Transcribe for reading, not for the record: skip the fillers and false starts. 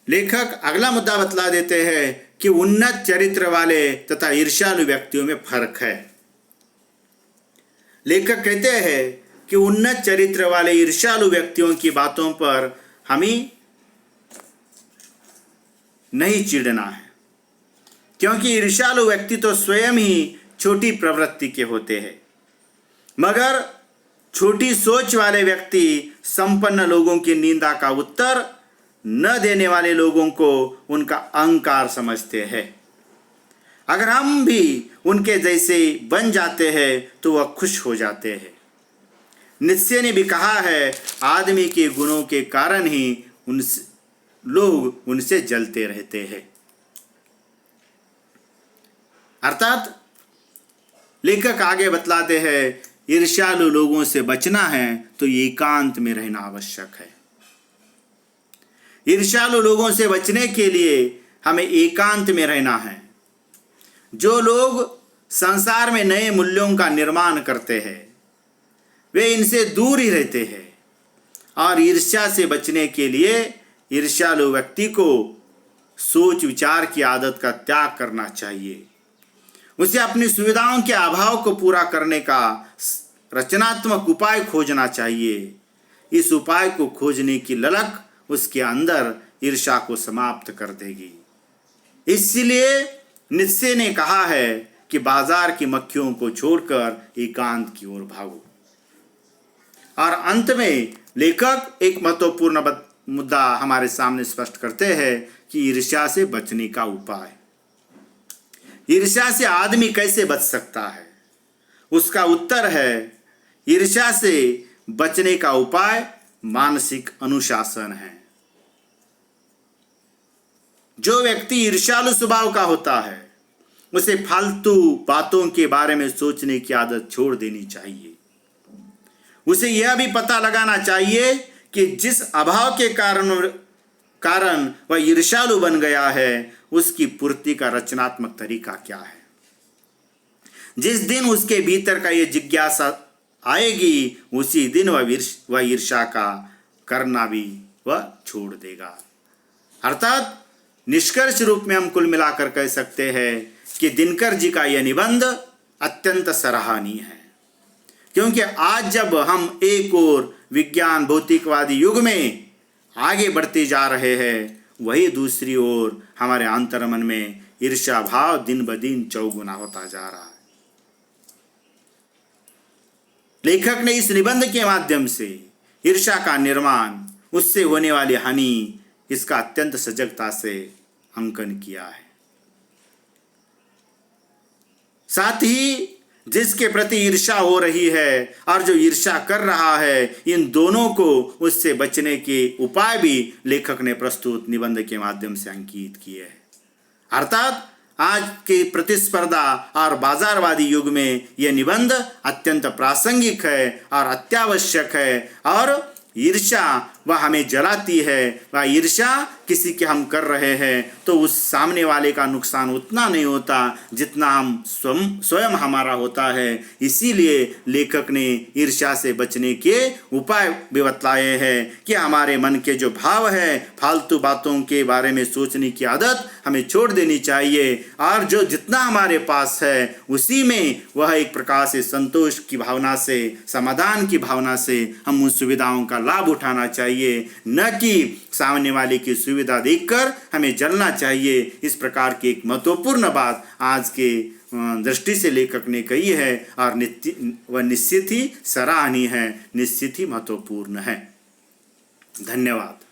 लेखक अगला मुद्दा बतला देते हैं कि उन्नत चरित्र वाले तथा ईर्ष्यालु व्यक्तियों में फर्क है। लेखक कहते हैं कि उन्नत चरित्र वाले ईर्ष्यालु व्यक्तियों की बातों पर हमें नहीं चिढ़ना है, क्योंकि ईर्ष्यालु व्यक्ति तो स्वयं ही छोटी प्रवृत्ति के होते हैं, मगर छोटी सोच वाले व्यक्ति संपन्न लोगों की निंदा का उत्तर न देने वाले लोगों को उनका अहंकार समझते हैं। अगर हम भी उनके जैसे बन जाते हैं तो वह खुश हो जाते हैं। नित्शे ने भी कहा है, आदमी के गुणों के कारण ही लोग उनसे जलते रहते हैं। अर्थात लेखक आगे बतलाते हैं, ईर्ष्यालु लोगों से बचना है तो एकांत में रहना आवश्यक है। ईर्ष्यालु लोगों से बचने के लिए हमें एकांत में रहना है। जो लोग संसार में नए मूल्यों का निर्माण करते हैं वे इनसे दूर ही रहते हैं, और ईर्ष्या से बचने के लिए ईर्ष्यालु व्यक्ति को सोच विचार की आदत का त्याग करना चाहिए। उसे अपनी सुविधाओं के अभाव को पूरा करने का रचनात्मक उपाय खोजना चाहिए। इस उपाय को खोजने की ललक उसके अंदर ईर्ष्या को समाप्त कर देगी। इसलिए नित्शे ने कहा है कि बाजार की मक्खियों को छोड़कर एकांत की ओर भागो। और अंत में लेखक एक महत्वपूर्ण मुद्दा हमारे सामने स्पष्ट करते हैं कि ईर्ष्या से बचने का उपाय। ईर्ष्या से आदमी कैसे बच सकता है? उसका उत्तर है, ईर्ष्या से बचने का उपाय मानसिक अनुशासन है। जो व्यक्ति ईर्ष्यालु स्वभाव का होता है उसे फालतू बातों के बारे में सोचने की आदत छोड़ देनी चाहिए। उसे यह भी पता लगाना चाहिए कि जिस अभाव के कारण वह ईर्ष्यालु बन गया है उसकी पूर्ति का रचनात्मक तरीका क्या है। जिस दिन उसके भीतर का ये जिज्ञासा आएगी उसी दिन वह ईर्ष्या का करना भी वह छोड़ देगा। अर्थात निष्कर्ष रूप में हम कुल मिलाकर कह सकते हैं कि दिनकर जी का यह निबंध अत्यंत सराहनीय है, क्योंकि आज जब हम एक और विज्ञान भौतिकवादी युग में आगे बढ़ते जा रहे हैं, वही दूसरी ओर हमारे अंतर्मन में ईर्ष्या भाव दिन ब दिन चौगुना होता जा रहा है। लेखक ने इस निबंध के माध्यम से ईर्ष्या का निर्माण, उससे होने वाली हानि, इसका अत्यंत सजगता से अंकन किया है। साथ ही जिसके प्रति ईर्ष्या हो रही है और जो ईर्ष्या कर रहा है, इन दोनों को उससे बचने के उपाय भी लेखक ने प्रस्तुत निबंध के माध्यम से अंकित किए हैं। अर्थात आज के प्रतिस्पर्धा और बाजारवादी युग में यह निबंध अत्यंत प्रासंगिक है और अत्यावश्यक है। और ईर्ष्या वह हमें जलाती है, वह ईर्ष्या किसी के हम कर रहे हैं तो उस सामने वाले का नुकसान उतना नहीं होता जितना हम स्वयं हमारा होता है। इसीलिए लेखक ने ईर्ष्या से बचने के उपाय भी बतलाए हैं कि हमारे मन के जो भाव है, फालतू बातों के बारे में सोचने की आदत हमें छोड़ देनी चाहिए, और जो जितना हमारे पास है उसी में वह एक प्रकार से संतोष की भावना से, समाधान की भावना से हम उन सुविधाओं का लाभ उठाना चाहिए, न कि सामने वाले की सुविधा देखकर हमें जलना चाहिए। इस प्रकार की एक महत्वपूर्ण बात आज के दृष्टि से लेखक ने कही है, और वह निश्चित ही सराहनीय है, निश्चित ही महत्वपूर्ण है। धन्यवाद।